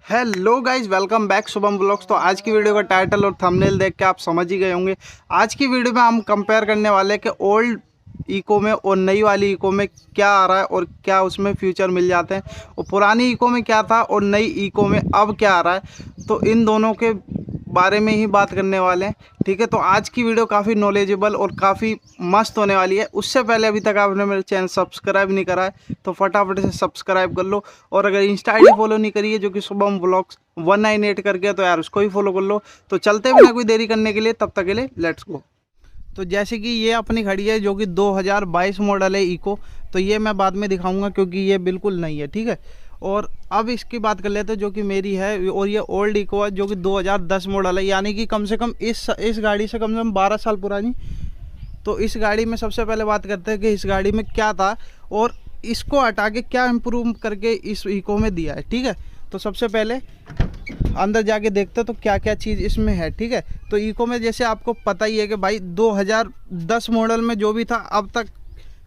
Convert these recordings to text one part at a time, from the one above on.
Hello guys, welcome back Shubham blogs. तो आज की वीडियो का टाइटल और थंबनेल देख के आप समझ ही गए होंगे। आज की वीडियो में हम कंपेयर करने वाले हैं कि ओल्ड इको में और नई वाली इको में क्या आ रहा है और क्या उसमें फ्यूचर मिल जाते हैं, और पुरानी इको में क्या था और नई इको में अब क्या आ रहा है। तो इन दोनों के बारे में ही बात करने वाले हैं, ठीक है। तो आज की वीडियो काफ़ी नॉलेजेबल और काफ़ी मस्त होने वाली है। उससे पहले अभी तक आपने मेरे चैनल सब्सक्राइब नहीं करा है तो फटाफट से सब्सक्राइब कर लो, और अगर इंस्टा आईडी फॉलो नहीं करी है जो कि शुभम ब्लॉग्स 198 करके, तो यार उसको ही फॉलो कर लो। तो चलते बिना कोई देरी करने के लिए, तब तक के लिए लेट्स गो। तो जैसे कि ये अपनी खड़ी है जो कि 2022 मॉडल है इको। तो ये मैं बाद में दिखाऊंगा क्योंकि ये बिल्कुल नई है, ठीक है। और अब इसकी बात कर लेते हैं जो कि मेरी है, और ये ओल्ड इको है जो कि 2010 मॉडल है, यानी कि कम से कम इस गाड़ी से कम 12 साल पुरानी। तो इस गाड़ी में सबसे पहले बात करते हैं कि इस गाड़ी में क्या था और इसको हटा के क्या इम्प्रूव करके इस इको में दिया है, ठीक है। तो सबसे पहले अंदर जाके देखते हैं तो क्या क्या चीज़ इसमें है, ठीक है। तो इको में जैसे आपको पता ही है कि भाई 2010 मॉडल में जो भी था अब तक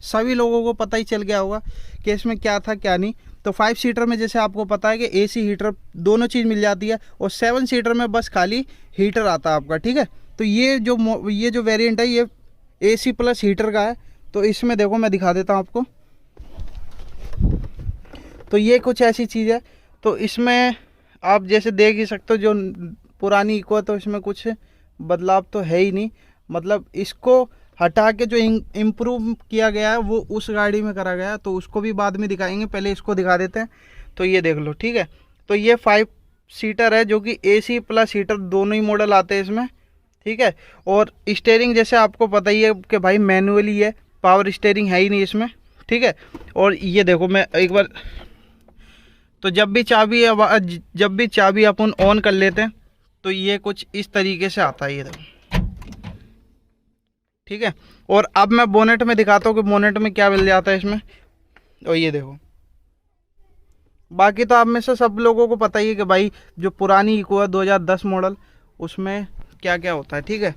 सभी लोगों को पता ही चल गया होगा कि इसमें क्या था क्या नहीं। तो 5 सीटर में जैसे आपको पता है कि एसी हीटर दोनों चीज़ मिल जाती है, और 7 सीटर में बस खाली हीटर आता है आपका, ठीक है। तो ये जो वेरिएंट है ये एसी प्लस हीटर का है। तो इसमें देखो मैं दिखा देता हूँ आपको। तो ये कुछ ऐसी चीज़ है। तो इसमें आप जैसे देख ही सकते हो जो पुरानी इको है तो इसमें कुछ बदलाव तो है ही नहीं, मतलब इसको हटा के जो इम्प्रूव किया गया है वो उस गाड़ी में करा गया है। तो उसको भी बाद में दिखाएंगे, पहले इसको दिखा देते हैं। तो ये देख लो, ठीक है। तो ये 5 सीटर है जो कि एसी प्लस हीटर दोनों ही मॉडल आते हैं इसमें, ठीक है। और स्टीयरिंग जैसे आपको पता ही है कि भाई मैनुअली है, पावर स्टीयरिंग है ही नहीं इसमें, ठीक है। और ये देखो मैं एक बार, तो जब भी चाबी अपन ऑन कर लेते हैं तो ये कुछ इस तरीके से आता है, ये देखो, ठीक है। और अब मैं बोनेट में दिखाता हूँ कि बोनेट में क्या मिल जाता है इसमें। और ये देखो, बाकी तो आप में से सब लोगों को पता ही है कि भाई जो पुरानी इको है 2010 मॉडल उसमें क्या क्या होता है, ठीक है।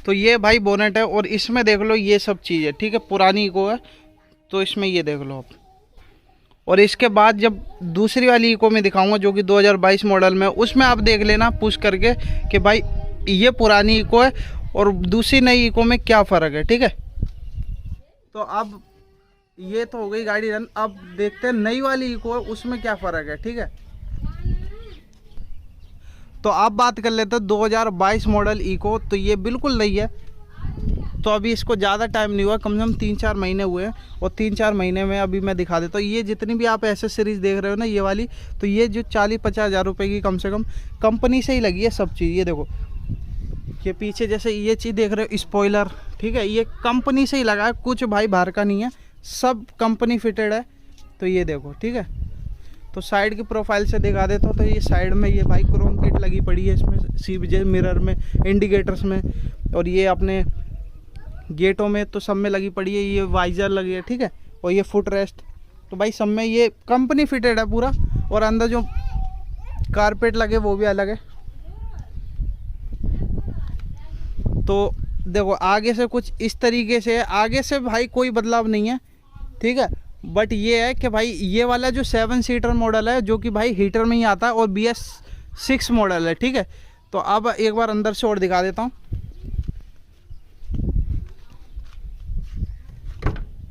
तो ये भाई बोनेट है और इसमें देख लो ये सब चीज़ है, ठीक है। पुरानी इको है तो इसमें ये देख लो आप। और इसके बाद जब दूसरी वाली इको में दिखाऊंगा जो कि 2022 मॉडल में, उसमें आप देख लेना पूछ करके कि भाई ये पुरानी इको है और दूसरी नई इको में क्या फ़र्क है, ठीक है। तो अब ये तो हो गई गाड़ी रन। अब देखते हैं नई वाली इको है उसमें क्या फ़र्क है, ठीक है। तो अब बात कर लेते हैं 2022 मॉडल इको। तो ये बिल्कुल नई है। तो अभी इसको ज़्यादा टाइम नहीं हुआ, कम से कम 3-4 महीने हुए हैं, और 3-4 महीने में अभी मैं दिखा देता हूँ। ये जितनी भी आप एसेसरीज देख रहे हो ना ये वाली, तो ये जो 40-50 हज़ार रुपये की कम से कम कंपनी से ही लगी है सब चीज़। ये देखो, ये पीछे जैसे ये चीज़ देख रहे हो स्पॉइलर, ठीक है, ये कंपनी से ही लगा है, कुछ भाई बाहर का नहीं है, सब कंपनी फिटेड है। तो ये देखो, ठीक है। तो साइड की प्रोफाइल से दिखा देता हूँ। तो ये साइड में ये भाई क्रोम किट लगी पड़ी है इसमें, सीबीजे मिरर में, इंडिकेटर्स में, और ये अपने गेटों में तो सब में लगी पड़ी है। ये वाइजर लगी है, ठीक है। और ये फुट रेस्ट तो भाई सब में ये कंपनी फिटेड है पूरा। और अंदर जो कारपेट लगे वो भी अलग है। तो देखो आगे से कुछ इस तरीके से, आगे से भाई कोई बदलाव नहीं है, ठीक है। बट ये है कि भाई ये वाला जो 7 सीटर मॉडल है जो कि भाई हीटर में ही आता है और BS6 मॉडल है, ठीक है। तो अब एक बार अंदर से और दिखा देता हूँ।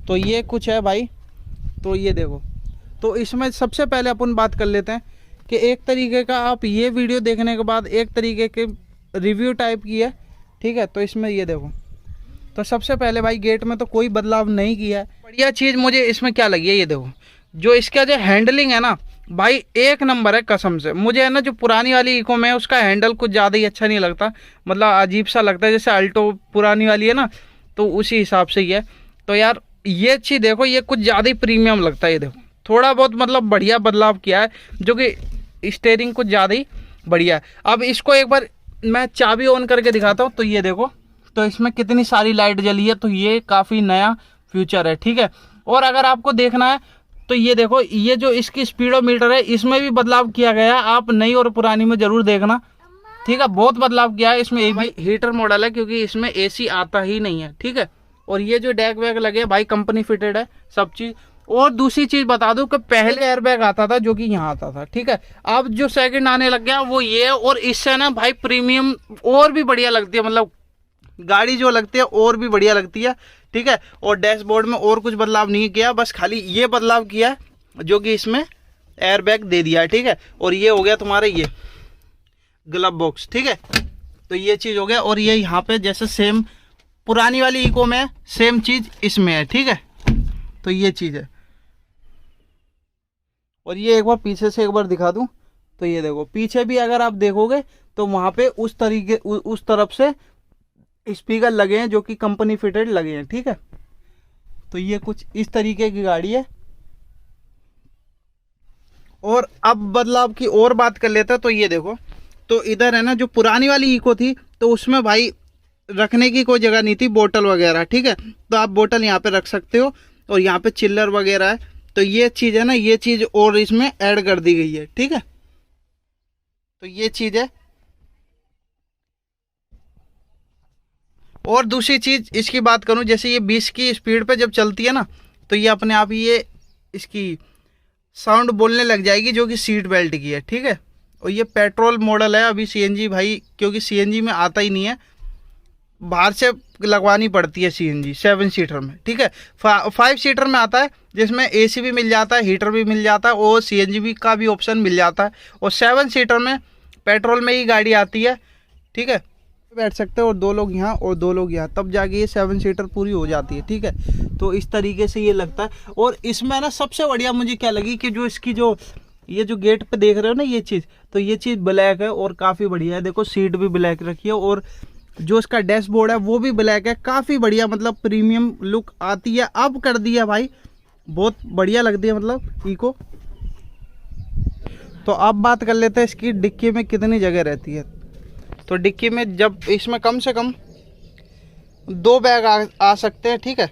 तो ये कुछ है भाई। तो ये देखो, तो इसमें सबसे पहले अपन बात कर लेते हैं कि एक तरीके का आप ये वीडियो देखने के बाद एक तरीके के रिव्यू टाइप की है, ठीक है। तो इसमें ये देखो, तो सबसे पहले भाई गेट में तो कोई बदलाव नहीं किया है। बढ़िया चीज़ मुझे इसमें क्या लगी है, ये देखो, जो इसका जो हैंडलिंग है ना भाई एक नंबर है कसम से। मुझे है ना जो पुरानी वाली इको में उसका हैंडल कुछ ज़्यादा ही अच्छा नहीं लगता, मतलब अजीब सा लगता है, जैसे अल्टो पुरानी वाली है ना, तो उसी हिसाब से ही है। तो यार ये चीज़ देखो, ये कुछ ज़्यादा ही प्रीमियम लगता है। ये देखो थोड़ा बहुत मतलब बढ़िया बदलाव किया है, जो कि स्टीयरिंग कुछ ज़्यादा ही बढ़िया है। अब इसको एक बार मैं चाबी ऑन करके दिखाता हूँ। तो ये देखो, तो इसमें कितनी सारी लाइट जली है, तो ये काफ़ी नया फ्यूचर है, ठीक है। और अगर आपको देखना है तो ये देखो, ये जो इसकी स्पीडोमीटर है इसमें भी बदलाव किया गया है। आप नई और पुरानी में ज़रूर देखना, ठीक है। बहुत बदलाव किया है इसमें। ये भी हीटर मॉडल है क्योंकि इसमें एसी आता ही नहीं है, ठीक है। और ये जो डैक वैग लगे भाई कंपनी फिटेड है सब चीज़। और दूसरी चीज़ बता दूं कि पहले एयरबैग आता था जो कि यहाँ आता था, ठीक है। अब जो सेकंड आने लग गया वो ये है, और इससे ना भाई प्रीमियम और भी बढ़िया लगती है, मतलब गाड़ी जो लगती है और भी बढ़िया लगती है, ठीक है। और डैशबोर्ड में और कुछ बदलाव नहीं किया, बस खाली ये बदलाव किया जो कि इसमें एयरबैग दे दिया है, ठीक है। और ये हो गया तुम्हारा ये ग्लव बॉक्स, ठीक है। तो ये चीज़ हो गया। और ये यहाँ पे जैसे सेम पुरानी वाली इको में सेम चीज़ इसमें है, ठीक है। तो ये चीज़ है। और ये एक बार पीछे से एक बार दिखा दूं तो ये देखो पीछे भी अगर आप देखोगे तो वहाँ पे उस तरीके उस तरफ से स्पीकर लगे हैं जो कि कंपनी फिटेड लगे हैं, ठीक है। तो ये कुछ इस तरीके की गाड़ी है। और अब बदलाव की और बात कर लेते हैं तो ये देखो, तो इधर है ना जो पुरानी वाली इको थी तो उसमें भाई रखने की कोई जगह नहीं थी, बोतल वगैरह, ठीक है। तो आप बोतल यहाँ पे रख सकते हो और यहाँ पे चिल्लर वगैरह है। तो ये चीज़ है ना, ये चीज़ और इसमें ऐड कर दी गई है, ठीक है। तो ये चीज़ है। और दूसरी चीज़ इसकी बात करूं, जैसे ये 20 की स्पीड पे जब चलती है ना तो ये अपने आप ही ये इसकी साउंड बोलने लग जाएगी जो कि सीट बेल्ट की है, ठीक है। और ये पेट्रोल मॉडल है, अभी सीएनजी भाई क्योंकि सीएनजी में आता ही नहीं है, बाहर से लगवानी पड़ती है सीएनजी 7 सीटर में, ठीक है। 5 सीटर में आता है जिसमें एसी भी मिल जाता है, हीटर भी मिल जाता है और सीएनजी भी का भी ऑप्शन मिल जाता है। और 7 सीटर में पेट्रोल में ही गाड़ी आती है, ठीक है। बैठ सकते हैं और 2 लोग यहाँ और 2 लोग यहाँ, तब जाके ये 7 सीटर पूरी हो जाती है, ठीक है। तो इस तरीके से ये लगता है। और इसमें ना सबसे बढ़िया मुझे क्या लगी कि जो इसकी जो ये जो गेट पे देख रहे हो ना ये चीज़, तो ये चीज़ ब्लैक है और काफ़ी बढ़िया है। देखो सीट भी ब्लैक रखी है और जो इसका डैशबोर्ड है वो भी ब्लैक है, काफ़ी बढ़िया, मतलब प्रीमियम लुक आती है। अब कर दिया भाई, बहुत बढ़िया लगती है मतलब इको। तो अब बात कर लेते हैं इसकी डिक्की में कितनी जगह रहती है। तो डिक्की में जब इसमें कम से कम 2 बैग आ सकते हैं, ठीक है।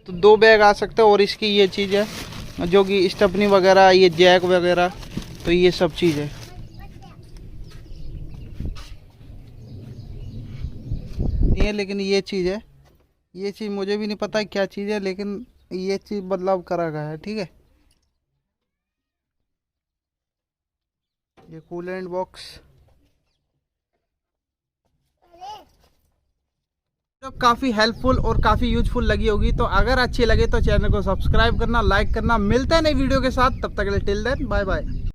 तो 2 बैग आ सकते हैं। और इसकी ये चीज़ है जो कि स्टेपनी वगैरह, ये जैक वगैरह, तो ये सब चीज़ है। ये लेकिन ये चीज़ है, ये चीज़ मुझे भी नहीं पता क्या चीज़ है, लेकिन ये चीज़ बदलाव करा गया है, ठीक है। ये कूलेंट बॉक्स तो काफ़ी हेल्पफुल और काफ़ी यूजफुल लगी होगी। तो अगर अच्छी लगे तो चैनल को सब्सक्राइब करना, लाइक करना। मिलते हैं नई वीडियो के साथ, तब तक के लिए टिल देन बाय बाय।